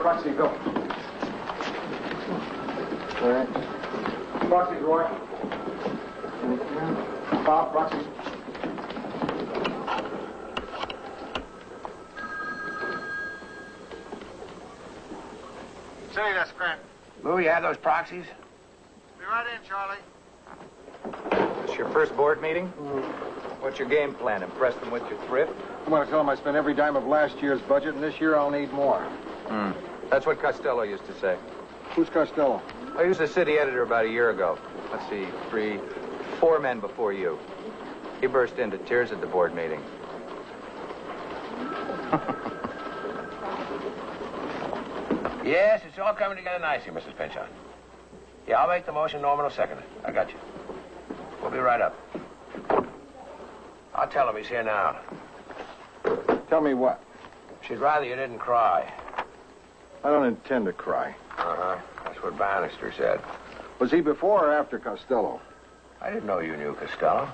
Proxy, go. All right. Proxy, Roy. Bob, Proxy. City desk, Grant. Lou, you have those proxies? Be right in, Charlie. This your first board meeting? What's your game plan? Impress them with your thrift? I want to tell them I spent every dime of last year's budget, and this year I'll need more. That's what Costello used to say. Who's Costello? I was the city editor about a year ago. Let's see, 4 men before you. He burst into tears at the board meeting. Yes, it's all coming together nicely, Mrs. Pinchon. Yeah, I'll make the motion. Norman will second it. I got you. We'll be right up. I'll tell him he's here now. Tell me what? She'd rather you didn't cry. I don't intend to cry. Uh-huh. That's what Bannister said. Was he before or after Costello? I didn't know you knew Costello.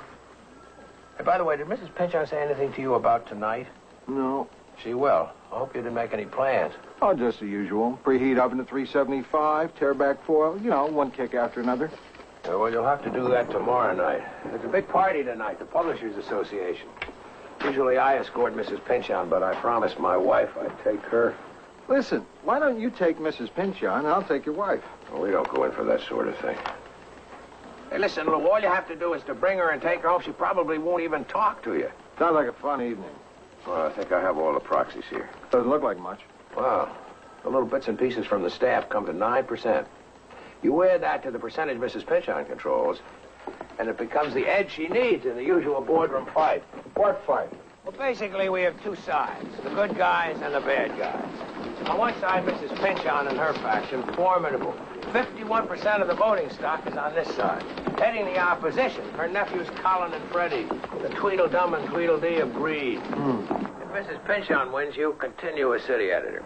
Hey, by the way, did Mrs. Pinchon say anything to you about tonight? No. She will. I hope you didn't make any plans. Oh, just the usual. Preheat oven to 375, tear back foil, you know, one kick after another. Yeah, well, you'll have to do that tomorrow night. There's a big party tonight, the Publishers Association. Usually I escort Mrs. Pinchon, but I promised my wife I'd take her. Listen, why don't you take Mrs. Pinchon and I'll take your wife? Well, we don't go in for that sort of thing. Hey, listen, Lou, all you have to do is to bring her and take her home. She probably won't even talk to you. Sounds like a fun evening. Well, I think I have all the proxies here. Doesn't look like much. Well, the little bits and pieces from the staff come to 9%. You add that to the percentage Mrs. Pinchon controls, and it becomes the edge she needs in the usual boardroom fight. What fight? Well, basically, we have two sides, the good guys and the bad guys. On one side, Mrs. Pinchon and her faction, formidable. 51% of the voting stock is on this side. Heading the opposition, her nephews Colin and Freddie, the Tweedledum and Tweedledee of greed. If Mrs. Pinchon wins, you continue as city editor.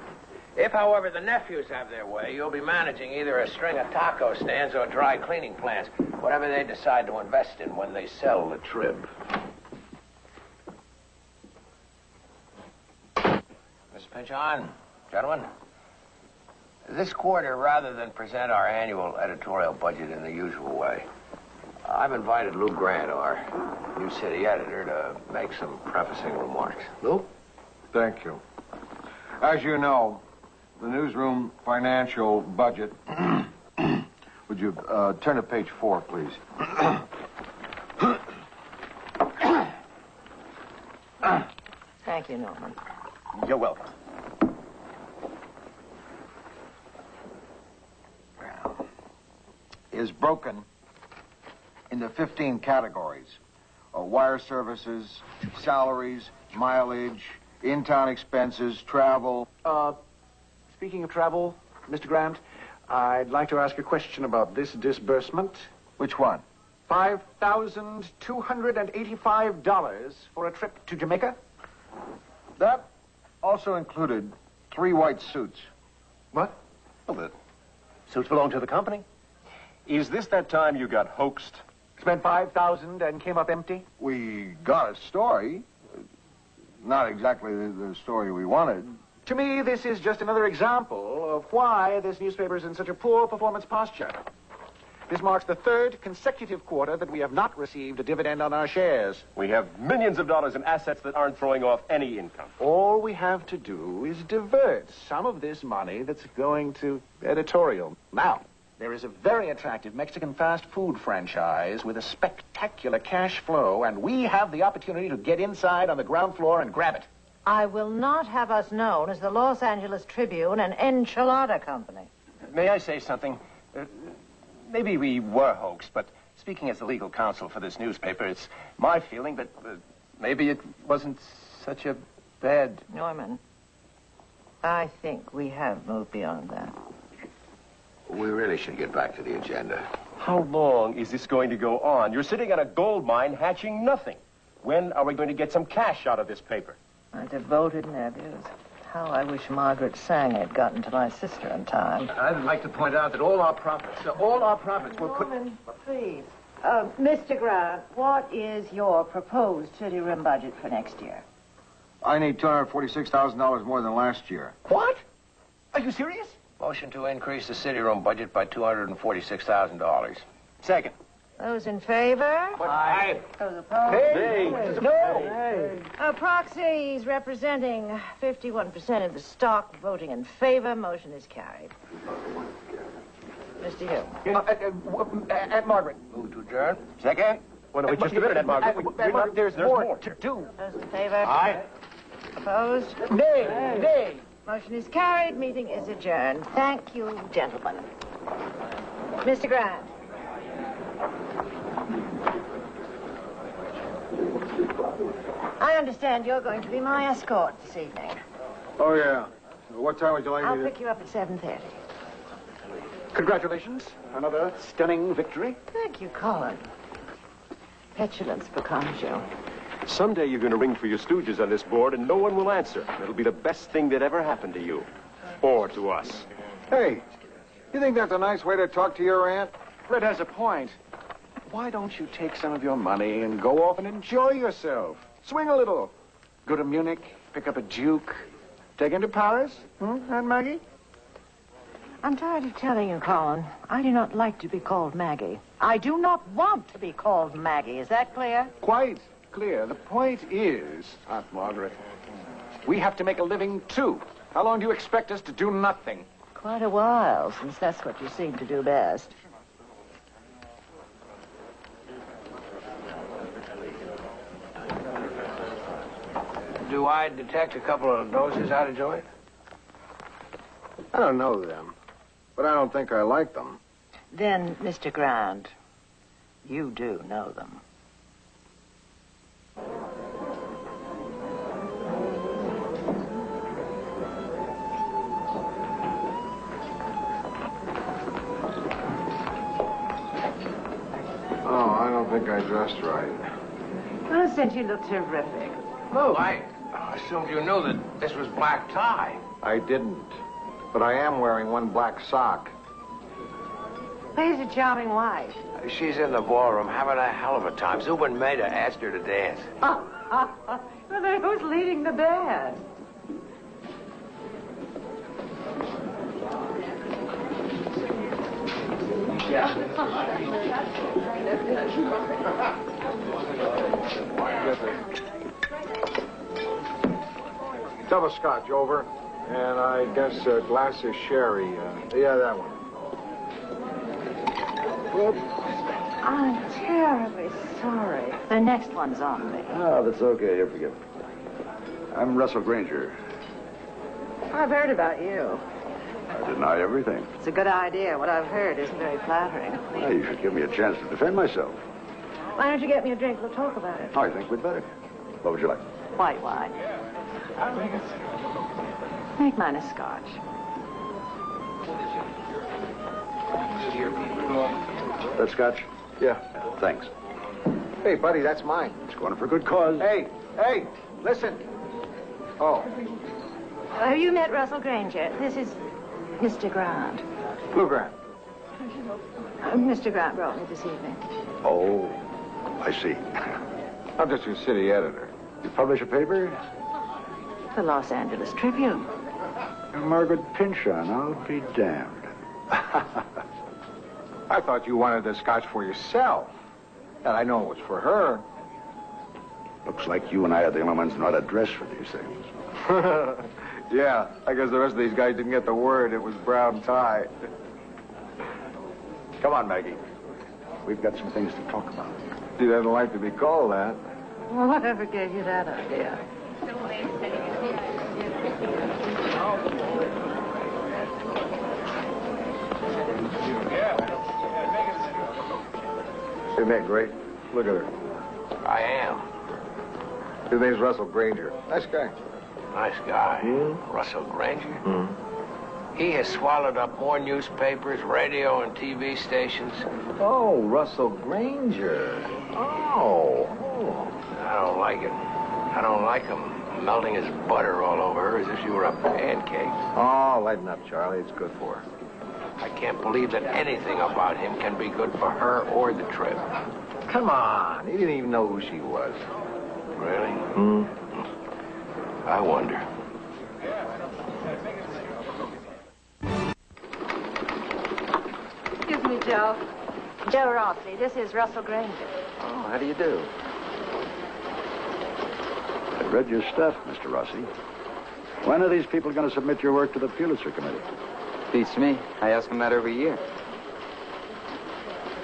If, however, the nephews have their way, you'll be managing either a string of taco stands or dry cleaning plants, whatever they decide to invest in when they sell the Trib. Mrs. Pinchon, gentlemen, this quarter, rather than present our annual editorial budget in the usual way, I've invited Lou Grant, our new city editor, to make some prefacing remarks. Lou? Thank you. As you know, the newsroom financial budget... Would you turn to page 4, please? Thank you, Norman. You're welcome. Is broken into 15 categories. Wire services, salaries, mileage, in-town expenses, travel. Speaking of travel, Mr. Grant, I'd like to ask a question about this disbursement. Which one? $5,285 for a trip to Jamaica? That also included 3 white suits. What? Well, the suits belong to the company. Is this that time you got hoaxed? Spent $5,000 and came up empty? We got a story. Not exactly the story we wanted. To me, this is just another example of why this newspaper is in such a poor performance posture. This marks the third consecutive quarter that we have not received a dividend on our shares. We have millions of dollars in assets that aren't throwing off any income. All we have to do is divert some of this money that's going to editorial. Now, there is a very attractive Mexican fast food franchise with a spectacular cash flow, and we have the opportunity to get inside on the ground floor and grab it. I will not have us known as the Los Angeles Tribune and Enchilada Company. May I say something? Maybe we were hoaxed, but speaking as the legal counsel for this newspaper, it's my feeling that maybe it wasn't such a bad... Norman, I think we have moved beyond that. We really should get back to the agenda. How long is this going to go on? You're sitting on a gold mine hatching nothing. When are we going to get some cash out of this paper? My devoted nephews. How I wish Margaret Sang had gotten to my sister in time. I'd like to point out that all our profits were put... Norman, please. Mr. Grant, what is your proposed city-room budget for next year? I need $246,000 more than last year. What? Are you serious? Motion to increase the city room budget by $246,000. Second. Those in favor? Aye. Those opposed? Nay. No. Proxies representing 51% of the stock voting in favor. Motion is carried. Mr. Hill. Margaret. Move to adjourn. Second. Why don't we just give it at Margaret? There's more to do. Those in favor? Aye. Opposed? Nay. Nay. Motion is carried. Meeting is adjourned. Thank you, gentlemen. Mr. Grant. I understand you're going to be my escort this evening. Oh, yeah. What time would you like I'll me to... pick you up at 7:30. Congratulations. Another stunning victory. Thank you, Colin. Petulance becomes you. Someday you're going to ring for your stooges on this board and no one will answer. It'll be the best thing that ever happened to you. Or to us. Hey, you think that's a nice way to talk to your aunt? Fred has a point. Why don't you take some of your money and go off and enjoy yourself? Swing a little. Go to Munich, pick up a Duke. Take him to Paris, Aunt Maggie? I'm tired of telling you, Colin. I do not like to be called Maggie. I do not want to be called Maggie. Is that clear? Quite clear. The point is, Aunt Margaret, we have to make a living, too. How long do you expect us to do nothing? Quite a while, since that's what you seem to do best. Do I detect a couple of noses out of joint? I don't know them, but I don't think I like them. Then, Mr. Grant, you do know them. Oh, I don't think I dressed right. Well, since you look terrific. No, I assumed you knew that this was black tie. I didn't. But I am wearing one black sock. Where's a charming wife? She's in the ballroom having a hell of a time. Zubin Mehta asked her to dance. Well, then who's leading the band? Double scotch, over. And I guess a glass of sherry. Yeah, that one. Whoops. I'm terribly sorry. The next one's on me. Oh, that's okay. You're forgiven. I'm Russell Granger. I've heard about you. I deny everything. It's a good idea. What I've heard isn't very flattering. Well, you should give me a chance to defend myself. Why don't you get me a drink? We'll talk about it. I think we'd better. What would you like? White wine. Make mine a scotch. That scotch? Yeah. Thanks. Hey, buddy, that's mine. It's going for a good cause. Hey, listen. Oh, Have you met Russell Granger? This is Mr. Grant. Blue Grant. Mr. Grant brought me this evening. Oh, I see. I'm just your city editor. You publish a paper? The Los Angeles Tribune. Margaret Pynchon, I'll be damned. I thought you wanted the scotch for yourself. And I know it was for her. Looks like you and I are the only ones who know how to dress for these things. Yeah, I guess the rest of these guys didn't get the word. It was brown tie. Come on, Maggie. We've got some things to talk about. She doesn't like to be called that. Well, whatever gave you that idea? Isn't that great? Look at her. I am. His name's Russell Granger. Nice guy. Nice guy. Russell Granger. He has swallowed up more newspapers, radio, and TV stations. Oh, Russell Granger. Oh. I don't like it. I don't like him melting his butter all over her as if she were a pancake. Oh, lighten up, Charlie. It's good for her. I can't believe that anything about him can be good for her or the trip. Come on. He didn't even know who she was. Really? I wonder. Excuse me, Joe. Joe Rossi. This is Russell Granger. Oh, how do you do? I read your stuff, Mr. Rossi. When are these people going to submit your work to the Pulitzer Committee? Beats me. I ask him that every year.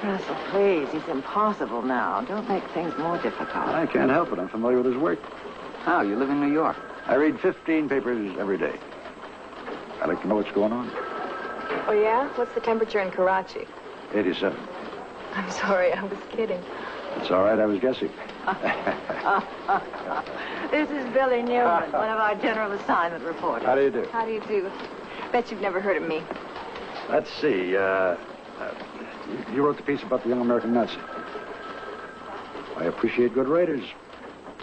Russell, please. He's impossible now. Don't make things more difficult. I can't help it. I'm familiar with his work. How? You live in New York? I read 15 papers every day. I like to know what's going on. Oh, yeah? What's the temperature in Karachi? 87. I'm sorry, I was kidding. It's all right. I was guessing. This is Billy Newman, one of our general assignment reporters. How do you do? How do you do? Bet you've never heard of me. Let's see. You wrote the piece about the young American Nazi. I appreciate good writers.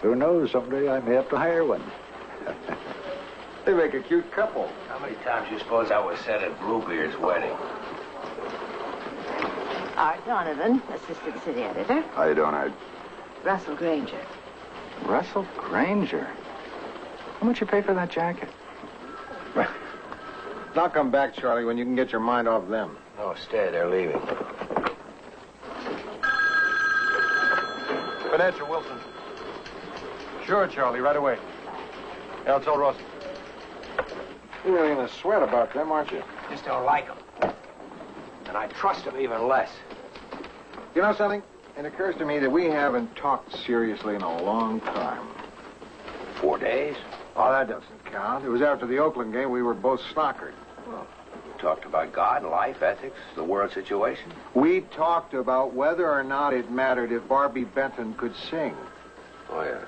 Who knows, someday I may have to hire one. They make a cute couple. How many times do you suppose I was said at Bluebeard's wedding? Art Donovan, assistant city editor. How you doing, Art? Russell Granger. Russell Granger. How much you pay for that jacket? Now come back, Charlie, when you can get your mind off them. No, stay. They're leaving. Financial, Wilson. Sure, Charlie, right away. Yeah, I'll tell Ross. You're really in a sweat about them, aren't you? Just don't like him. And I trust him even less. You know something? It occurs to me that we haven't talked seriously in a long time. 4 days? Oh, that doesn't count. It was after the Oakland game. We were both snockered. We talked about God, life, ethics, the world situation. We talked about whether or not it mattered if Barbie Benton could sing. Oh, yeah.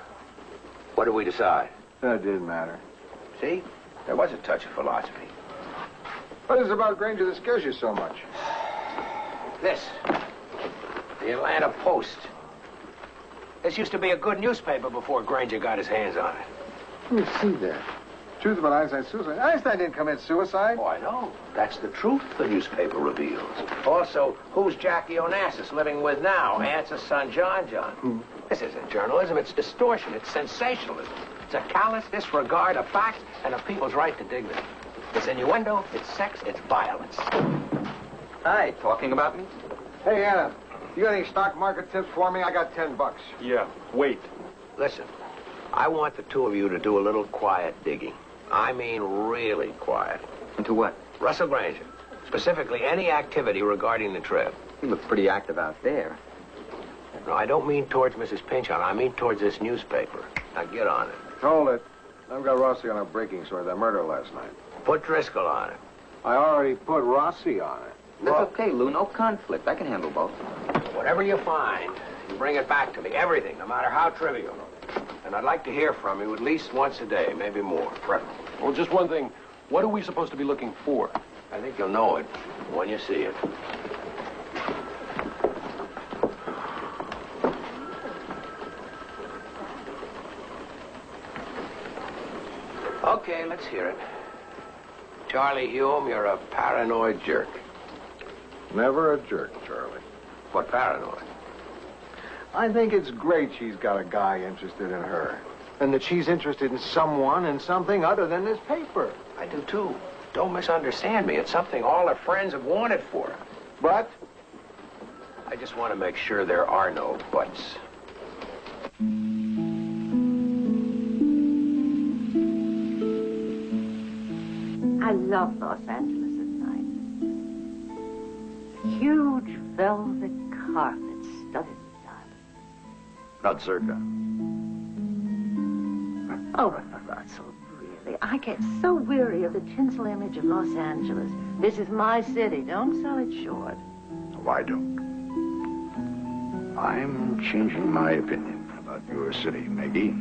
What did we decide? That didn't matter. See? There was a touch of philosophy. What is it about Granger that scares you so much? This. The Atlanta Post. This used to be a good newspaper before Granger got his hands on it. Let me see that. Truth about Einstein's suicide. Einstein didn't commit suicide. Oh, I know. That's the truth the newspaper reveals. Also, who's Jackie Onassis living with now? Aunt's son, John. This isn't journalism. It's distortion. It's sensationalism. It's a callous disregard of facts and of people's right to dignity. It's innuendo, it's sex, it's violence. Hi, talking about me? Hey, Anna, you got any stock market tips for me? I got $10. Yeah, wait. Listen, I want the two of you to do a little quiet digging. I mean really quiet. Into what? Russell Granger. Specifically, any activity regarding the trip. You look pretty active out there. No, I don't mean towards Mrs. Pinchon. I mean towards this newspaper. Now, get on it. Hold it. I've got Rossi on a breaking story, that murder last night. Put Driscoll on it. I already put Rossi on it. That's okay, Lou. No conflict. I can handle both. Whatever you find, you bring it back to me. Everything, no matter how trivial. And I'd like to hear from you at least once a day, maybe more. Preferably. Well, just one thing. What are we supposed to be looking for? I think you'll know it when you see it. Okay, let's hear it. Charlie Hume, you're a paranoid jerk. Never a jerk, Charlie. What paranoid? I think it's great she's got a guy interested in her. And that she's interested in someone and something other than this paper. I do, too. Don't misunderstand me. It's something all her friends have wanted for her. But I just want to make sure there are no buts. I love Los Angeles at night. Huge velvet carpets studded with diamonds. Not circa. Oh, Russell, really. I get so weary of the tinsel image of Los Angeles. This is my city. Don't sell it short. Oh, I don't. I'm changing my opinion about your city, Maggie.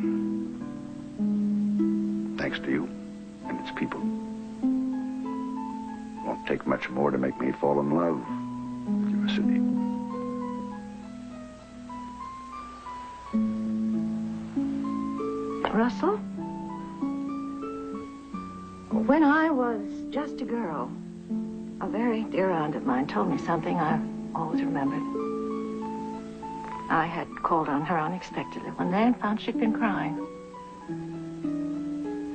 Thanks to you and its people. Won't take much more to make me fall in love with your city. Russell? When I was just a girl, a very dear aunt of mine told me something I've always remembered. I had called on her unexpectedly one day and found she'd been crying.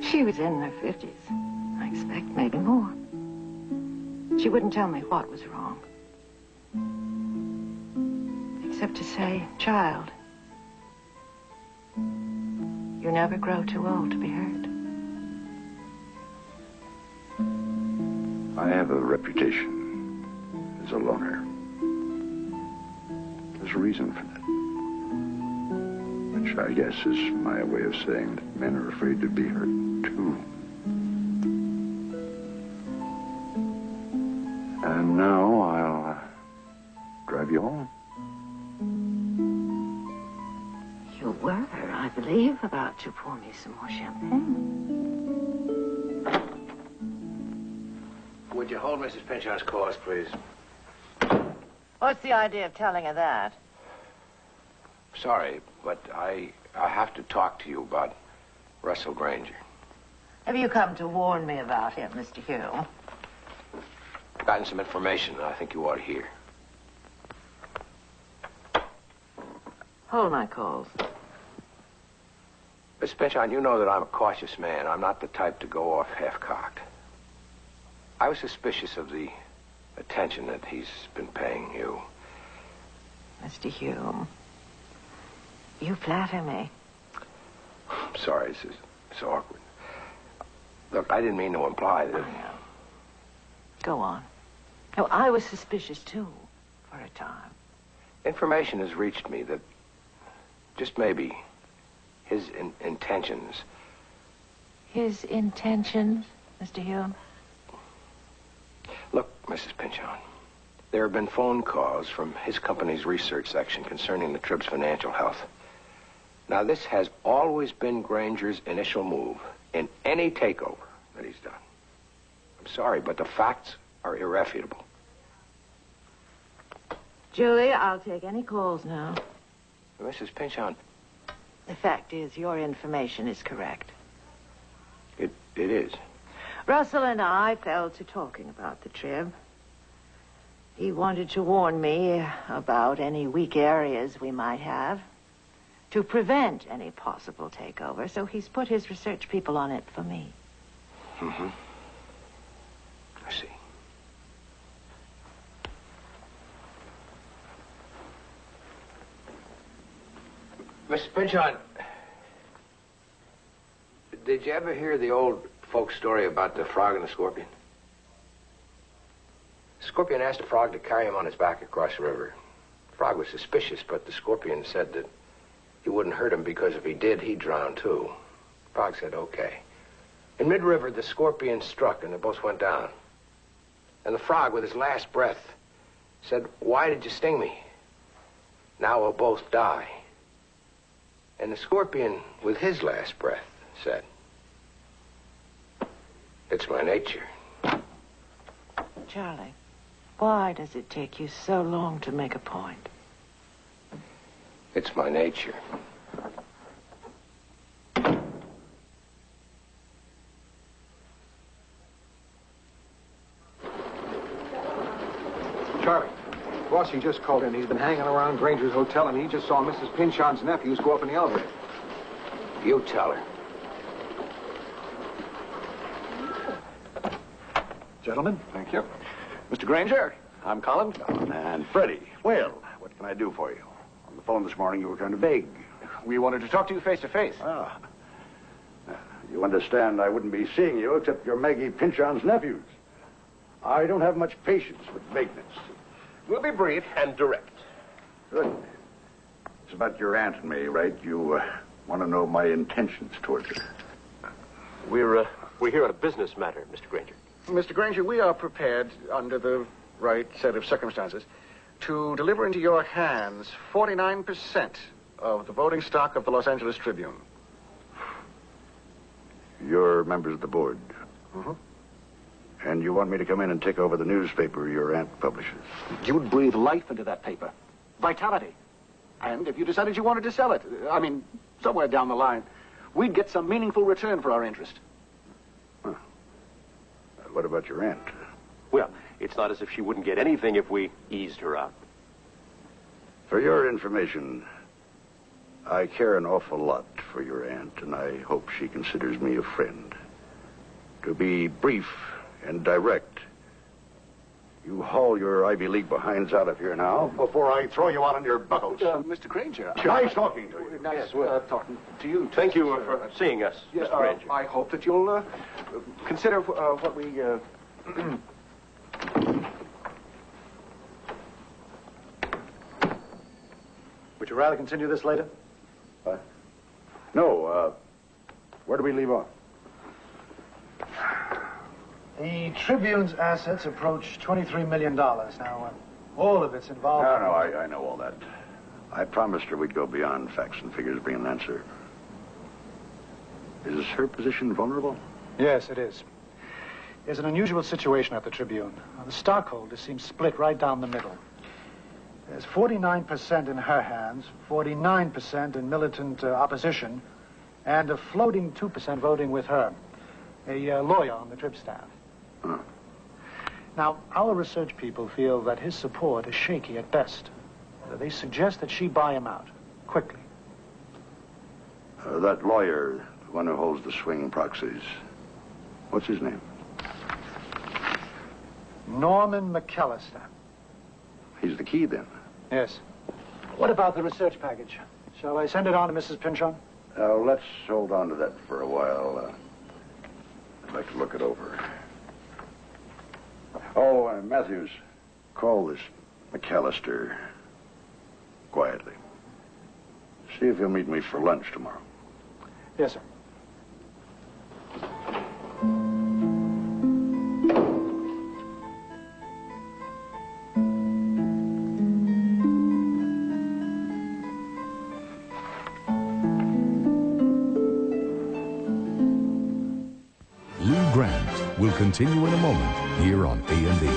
She was in her 50s. I expect maybe more. She wouldn't tell me what was wrong. Except to say, child, you never grow too old to be hurt. I have a reputation as a loner. There's a reason for that. Which I guess is my way of saying that men are afraid to be hurt, too. And now I'll drive you home. You were, I believe, about to pour me some more champagne. Would you hold Mrs. Pinchon's calls, please? What's the idea of telling her that? Sorry, but I have to talk to you about Russell Granger. Have you come to warn me about him, Mr. Hume? I've gotten some information that I think you ought to hear. Hold my calls. Miss Pinchon, you know that I'm a cautious man. I'm not the type to go off half-cocked. I was suspicious of the attention that he's been paying you. Mr. Hume, you flatter me. I'm sorry, this is so awkward. Look, I didn't mean to imply that... I know. Go on. No, I was suspicious, too, for a time. Information has reached me that just maybe his intentions... His intentions, Mr. Hume? Look, Mrs. Pinchon, there have been phone calls from his company's research section concerning the Trib's financial health. Now, this has always been Granger's initial move in any takeover that he's done. I'm sorry, but the facts are irrefutable. Julie, I'll take any calls now. Mrs. Pinchon... The fact is, your information is correct. It is. Russell and I fell to talking about the Trib. He wanted to warn me about any weak areas we might have, to prevent any possible takeover, so he's put his research people on it for me. Mm-hmm. I see. Mr. Pinchon, did you ever hear the old folk story about the frog and the scorpion? The scorpion asked the frog to carry him on his back across the river. The frog was suspicious, but the scorpion said that he wouldn't hurt him because if he did, he'd drown too. The frog said, okay. In mid-river, the scorpion struck and they both went down. And the frog, with his last breath, said, why did you sting me? Now we'll both die. And the scorpion, with his last breath, said, it's my nature. Charlie, why does it take you so long to make a point? It's my nature. Charlie, Bossy just called in. He's been hanging around Granger's hotel, and he just saw Mrs. Pinchon's nephews go up in the elevator. You tell her. Gentlemen. Thank you. Mr. Granger, I'm Colin. And Freddie, well, what can I do for you? On the phone this morning, you were kind of vague. We wanted to talk to you face to face. Ah. You understand I wouldn't be seeing you except you're Maggie Pinchon's nephews. I don't have much patience with vagueness. We'll be brief and direct. Good. It's about your aunt and me, right? You want to know my intentions towards her. We're here on a business matter, Mr. Granger. Mr. Granger, we are prepared, under the right set of circumstances, to deliver into your hands 49% of the voting stock of the Los Angeles Tribune. You're members of the board. Mm-hmm. And you want me to come in and take over the newspaper your aunt publishes? You'd breathe life into that paper. Vitality. And if you decided you wanted to sell it, somewhere down the line, we'd get some meaningful return for our interest. Huh. What about your aunt? Well, it's not as if she wouldn't get anything if we eased her out. For your information, I care an awful lot for your aunt, and I hope she considers me a friend. To be brief and direct, you haul your Ivy League behinds out of here now before I throw you out on your buckles. Mr. Granger. Nice talking to you. Nice talking to you. Thank you for seeing us, Yes, Mr. Granger. I hope that you'll consider what we... Would you rather continue this later? No, where do we leave off? The Tribune's assets approach $23 million. Now, all of it's involved... No, I know all that. I promised her we'd go beyond facts and figures, bring an answer. Is her position vulnerable? Yes, it is. There's an unusual situation at the Tribune. The stockholders seem split right down the middle. There's 49% in her hands, 49% in militant opposition, and a floating 2% voting with her, a lawyer on the Trib staff. Huh. Now, our research people feel that his support is shaky at best. They suggest that she buy him out, quickly. That lawyer, the one who holds the swing proxies, what's his name? Norman McAllister. He's the key, then. Yes. What about the research package? Shall I send it on to Mrs. Pinchon? Let's hold on to that for a while. I'd like to look it over. Oh, Matthews, call this McAllister quietly. See if he'll meet me for lunch tomorrow. Yes, sir. Will continue in a moment here on A&E.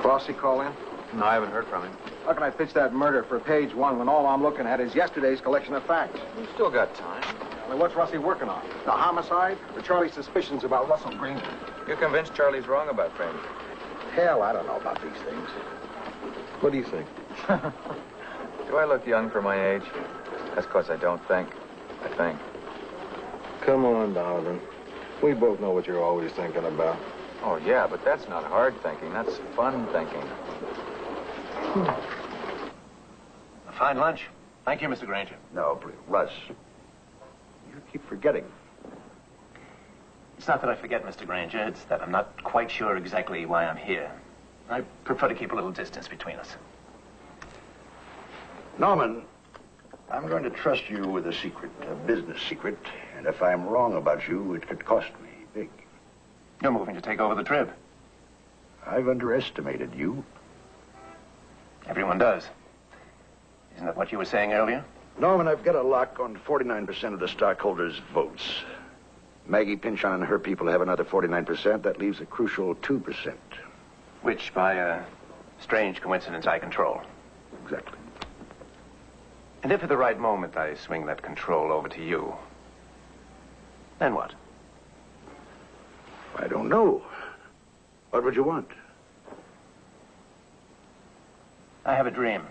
Rossi call in? No, I haven't heard from him. How can I pitch that murder for page one when all I'm looking at is yesterday's collection of facts? We've still got time. I mean, what's Rossi working on? The homicide or Charlie's suspicions about Russell Green? You're convinced Charlie's wrong about Granger? Hell, I don't know about these things. What do you think? Do I look young for my age? That's because I don't think. I think. Come on, Donovan. We both know what you're always thinking about. Oh, yeah, but that's not hard thinking. That's fun thinking. A fine lunch. Thank you, Mr. Granger. No, please, Russ. You keep forgetting. It's not that I forget, Mr. Granger. It's that I'm not quite sure exactly why I'm here. I prefer to keep a little distance between us. Norman, I'm going to trust you with a secret, a business secret, and if I'm wrong about you, it could cost me big. You're moving to take over the Trib. I've underestimated you. Everyone does. Isn't that what you were saying earlier? Norman, I've got a lock on 49% of the stockholders' votes. Maggie Pinchon and her people have another 49%. That leaves a crucial 2%. Which, by a strange coincidence, I control. Exactly. And if at the right moment I swing that control over to you, then what? I don't know. What would you want? I have a dream.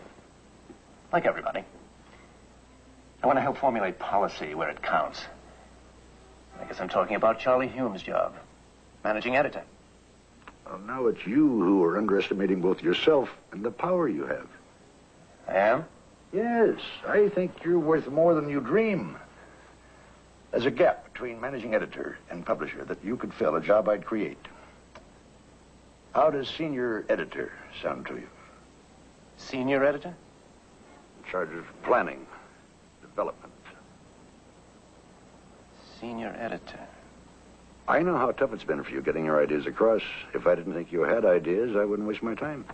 Like everybody. I want to help formulate policy where it counts. I guess I'm talking about Charlie Hume's job. Managing editor. Well, now it's you who are underestimating both yourself and the power you have. I am? Yes, I think you're worth more than you dream. There's a gap between managing editor and publisher that you could fill, a job I'd create. How does senior editor sound to you? Senior editor? In charge of planning, development. Senior editor. I know how tough it's been for you getting your ideas across. If I didn't think you had ideas, I wouldn't waste my time.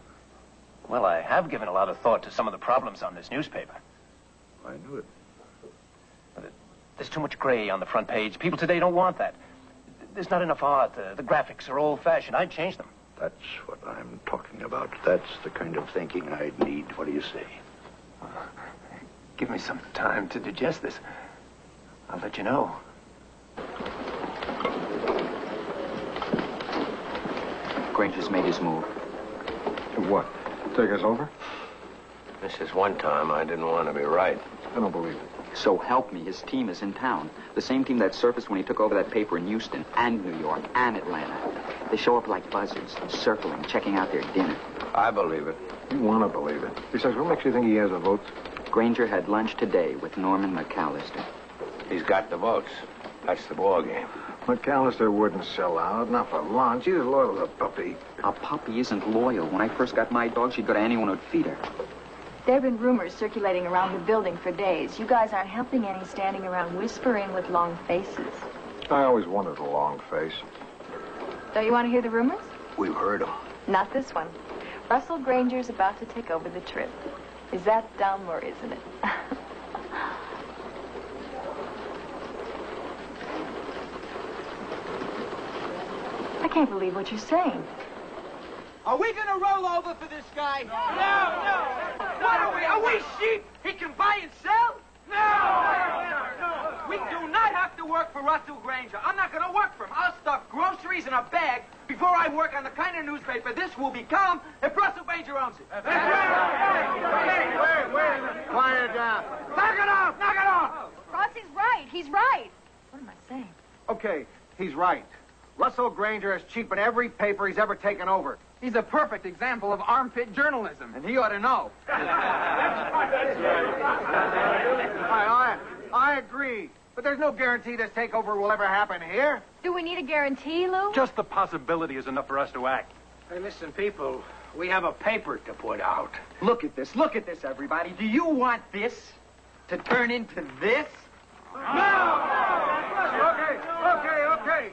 Well, I have given a lot of thought to some of the problems on this newspaper. I knew it. But there's too much gray on the front page. People today don't want that. There's not enough art. The graphics are old-fashioned. I'd change them. That's what I'm talking about. That's the kind of thinking I'd need. What do you say? Give me some time to digest this. I'll let you know. Granger's made his move. What? Take us over? This is one time I didn't want to be right. I don't believe it. So help me, his team is in town. The same team that surfaced when he took over that paper in Houston and New York and Atlanta. They show up like buzzards, circling, checking out their dinner. I believe it. You want to believe it. Besides, what makes you think he has the votes? Granger had lunch today with Norman McAllister. He's got the votes. That's the ball game. McAllister wouldn't sell out. Not for lunch. He's loyal to a puppy. A puppy isn't loyal. When I first got my dog, she'd go to anyone who'd feed her. There have been rumors circulating around the building for days. You guys aren't helping any standing around whispering with long faces. I always wanted a long face. Don't you want to hear the rumors? We've heard them. Not this one. Russell Granger's about to take over the trip. Is that dumb or isn't it? I can't believe what you're saying. Are we gonna roll over for this guy? No. What are we? Are we sheep? He can buy and sell? No. We do not have to work for Russell Granger. I'm not gonna work for him. I'll stuff groceries in a bag before I work on the kind of newspaper this will become if Russell Granger owns it. Wait. Quiet down. Knock it off! Knock it off! Rossi's right. He's right. What am I saying? Okay, he's right. Russell Granger has cheapened every paper he's ever taken over. He's a perfect example of armpit journalism, and he ought to know. I agree, but there's no guarantee this takeover will ever happen here. Do we need a guarantee, Lou? Just the possibility is enough for us to act. Hey, listen, people. We have a paper to put out. Look at this, everybody. Do you want this to turn into this? Okay.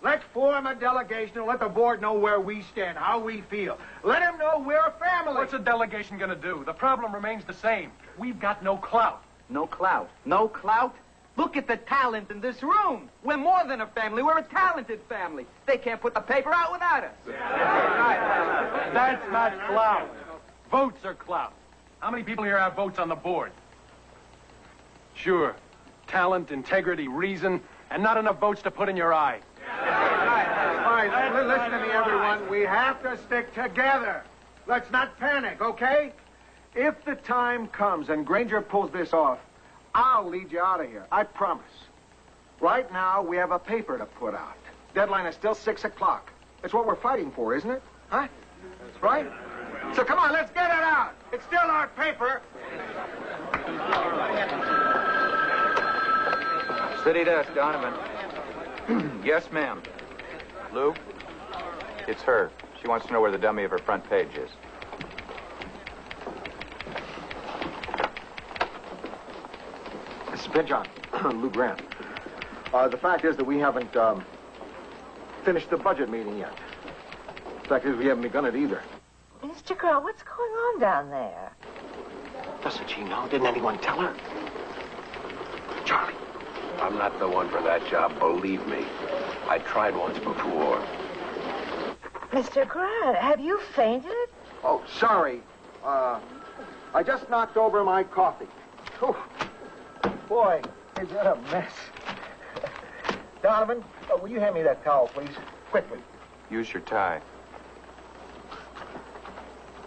Let's form a delegation and let the board know where we stand, how we feel. Let them know we're a family. What's a delegation going to do? The problem remains the same. We've got no clout. No clout. No clout? Look at the talent in this room. We're more than a family. We're a talented family. They can't put the paper out without us. That's not clout. Votes are clout. How many people here have votes on the board? Sure. Talent, integrity, reason, and not enough votes to put in your eye. All right, listen to me, everyone. We have to stick together. Let's not panic, okay? If the time comes and Granger pulls this off, I'll lead you out of here. I promise. Right now, we have a paper to put out. Deadline is still 6 o'clock. It's what we're fighting for, isn't it? Huh? That's right. So come on, let's get it out. It's still our paper. City desk, Donovan. Yes, ma'am. Lou? It's her. She wants to know where the dummy of her front page is. Mrs. Pinchon, Lou Grant. The fact is that we haven't finished the budget meeting yet. The fact is we haven't begun it either. Mr. Girl, what's going on down there? Doesn't she know? Didn't anyone tell her? Charlie. I'm not the one for that job, believe me. I tried once before. Mr. Grant, have you fainted? Oh, sorry. I just knocked over my coffee. Whew. Boy, is that a mess. Donovan, will you hand me that towel, please? Quickly. Use your tie.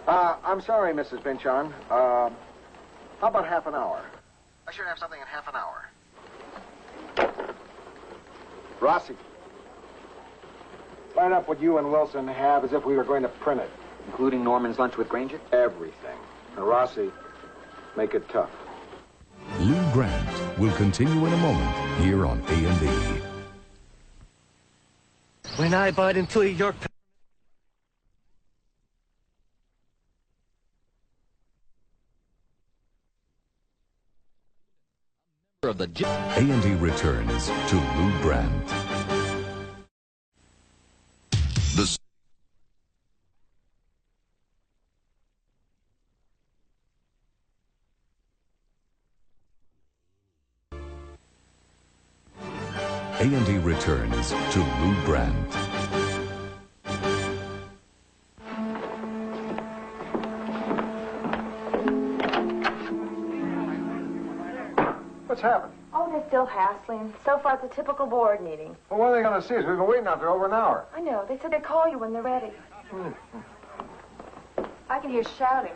I'm sorry, Mrs. Pinchon. How about half an hour? I should have something in half an hour. Rossi. Write up what you and Wilson have as if we were going to print it. Including Norman's lunch with Granger? Everything. Now, Rossi, make it tough. Lou Grant will continue in a moment here on A&E. When I bought into a York... of the A&E returns to Lou Grant. The A&E returns to Lou Grant. What's happened? Oh, they're still hassling. So far, it's a typical board meeting. Well, when are they going to see us? We've been waiting out there over an hour. I know. They said they'd call you when they're ready. I can hear shouting.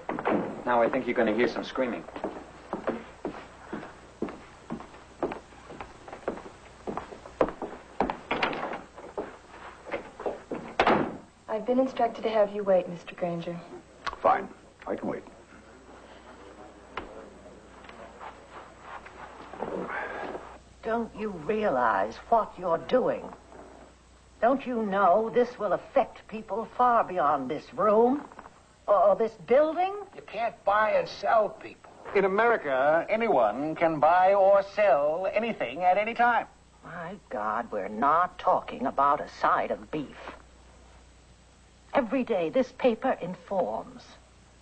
Now I think you're going to hear some screaming. I've been instructed to have you wait, Mr. Granger. Fine. I can wait. Don't you realize what you're doing? Don't you know this will affect people far beyond this room? Or this building? You can't buy and sell people. In America, anyone can buy or sell anything at any time. My God, we're not talking about a side of beef. Every day, this paper informs.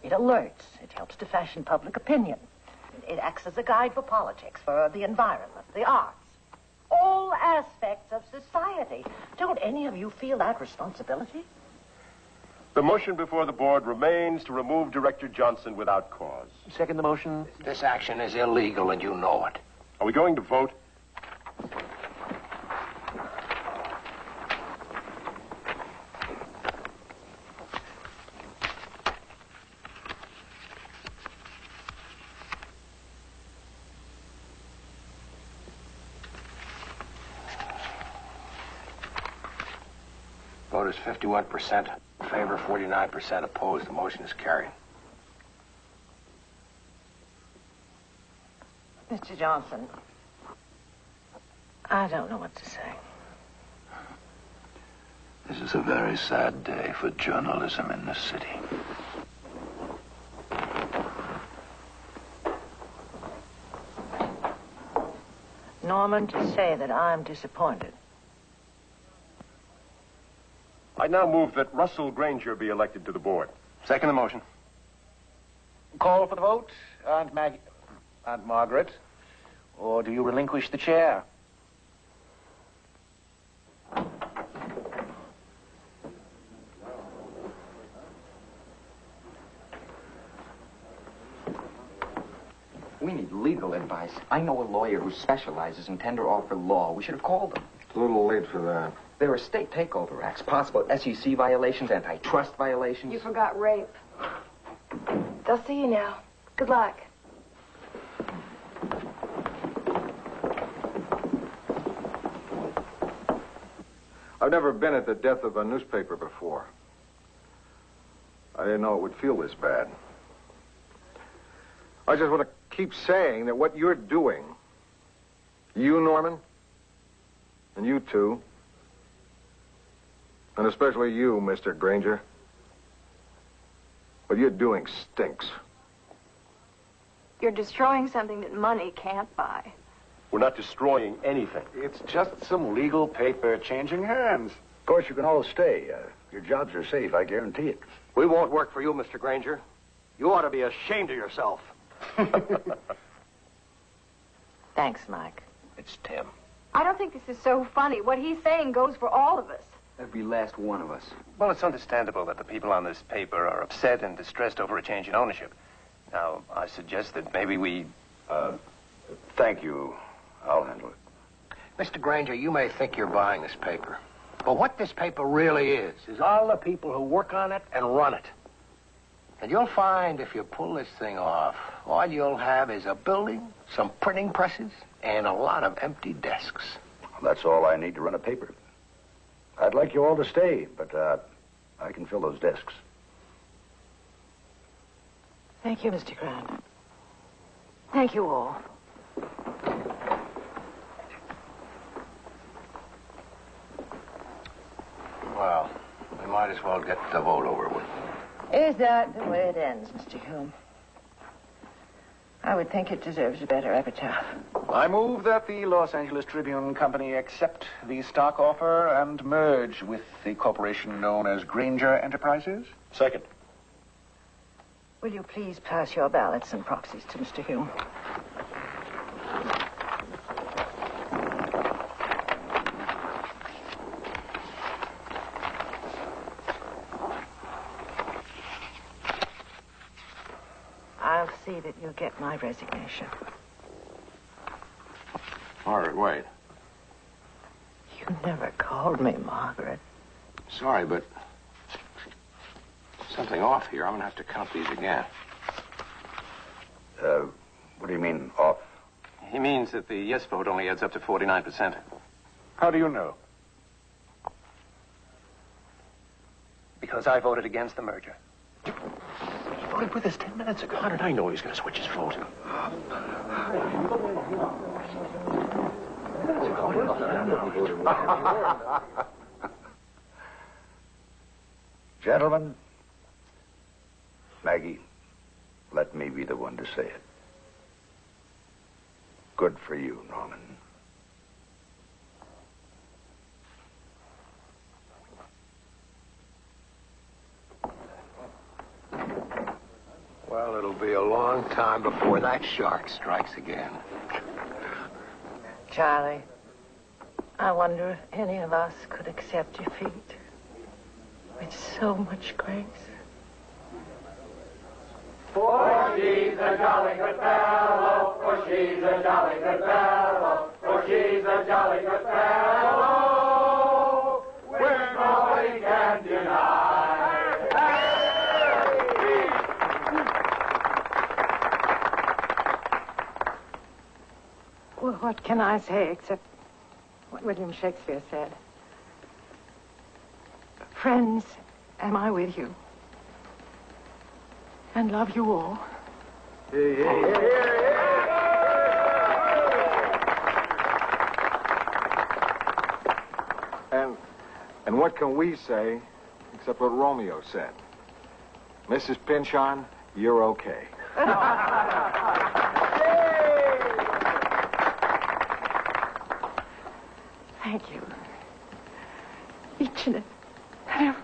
It alerts. It helps to fashion public opinion. It acts as a guide for politics, for the environment, the arts. All aspects of society. Don't any of you feel that responsibility? The motion before the board remains to remove Director Johnson without cause. Second the motion. This action is illegal, and you know it. Are we going to vote? Vote is 51% in favor, 49% opposed. The motion is carried. Mr. Johnson, I don't know what to say. This is a very sad day for journalism in this city. Norman, to say that I'm disappointed. I now move that Russell Granger be elected to the board. Second the motion. Call for the vote, Aunt Margaret. Or do you relinquish the chair? We need legal advice. I know a lawyer who specializes in tender offer law. We should have called them. It's a little late for that. There are state takeover acts, possible SEC violations, antitrust violations. You forgot rape. They'll see you now. Good luck. I've never been at the death of a newspaper before. I didn't know it would feel this bad. I just want to keep saying that what you're doing, you, Norman, and you too, and especially you, Mr. Granger, what you're doing stinks. You're destroying something that money can't buy. We're not destroying anything. It's just some legal paper changing hands. Of course, you can all stay. Your jobs are safe, I guarantee it. We won't work for you, Mr. Granger. You ought to be ashamed of yourself. Thanks, Mike. It's Tim. I don't think this is so funny. What he's saying goes for all of us. Every last one of us. Well, it's understandable that the people on this paper are upset and distressed over a change in ownership. Now, I suggest that maybe we... Thank you. I'll handle it. Mr. Granger, you may think you're buying this paper. But what this paper really is all the people who work on it and run it. And you'll find if you pull this thing off, all you'll have is a building, some printing presses, and a lot of empty desks. That's all I need to run a paper. I'd like you all to stay, but I can fill those desks. Thank you, Mr. Grant. Thank you all. Well, we might as well get the vote over with. Is that the way it ends, Mr. Hume? I would think it deserves a better epitaph. I move that the Los Angeles Tribune Company accept the stock offer and merge with the corporation known as Granger Enterprises. Second. Will you please pass your ballots and proxies to Mr. Hume? I'll see that you get my resignation. Margaret, wait. You never called me Margaret. Sorry, but something off here. I'm going to have to count these again. What do you mean, off? He means that the yes vote only adds up to 49%. How do you know? Because I voted against the merger. He voted with us 10 minutes ago. How did I know he was going to switch his vote? Gentlemen, Maggie, let me be the one to say it. Good for you, Norman. Well, it'll be a long time before that shark strikes again. Charlie, I wonder if any of us could accept defeat with so much grace. For she's a jolly good fellow, for she's a jolly good fellow, for she's a jolly good fellow, which nobody can deny. Well, what can I say except what William Shakespeare said? Friends, am I with you? And love you all. And what can we say except what Romeo said? Mrs. Pynchon, you're okay. Thank you. Each and every.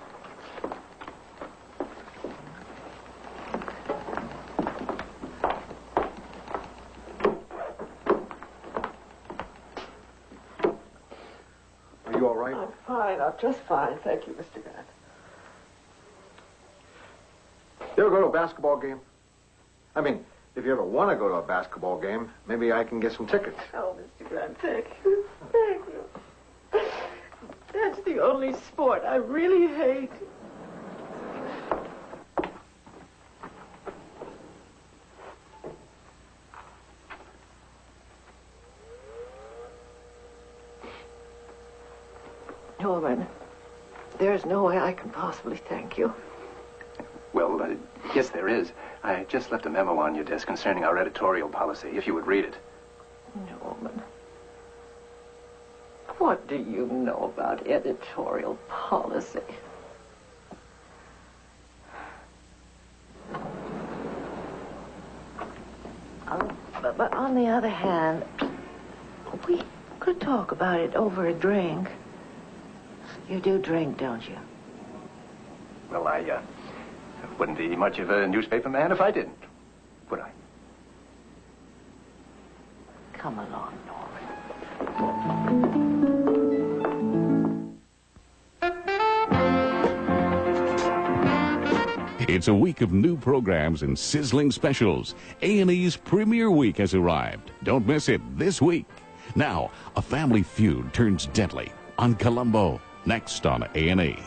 Are you all right? I'm fine. I'm just fine. Thank you, Mr. Grant. You ever go to a basketball game? I mean, if you ever want to go to a basketball game, maybe I can get some tickets. Oh, Mr. Grant, thank you. Thank you. That's the only sport I really hate. Norman, there's no way I can possibly thank you. Well, yes, there is. I just left a memo on your desk concerning our editorial policy, if you would read it. Norman, what do you know about editorial policy? But on the other hand, we could talk about it over a drink. You do drink, don't you? Well, I wouldn't be much of a newspaper man if I didn't, would I? Come along, Norman. It's a week of new programs and sizzling specials. A&E's premiere week has arrived. Don't miss it this week. Now, a family feud turns deadly on Columbo, next on A&E.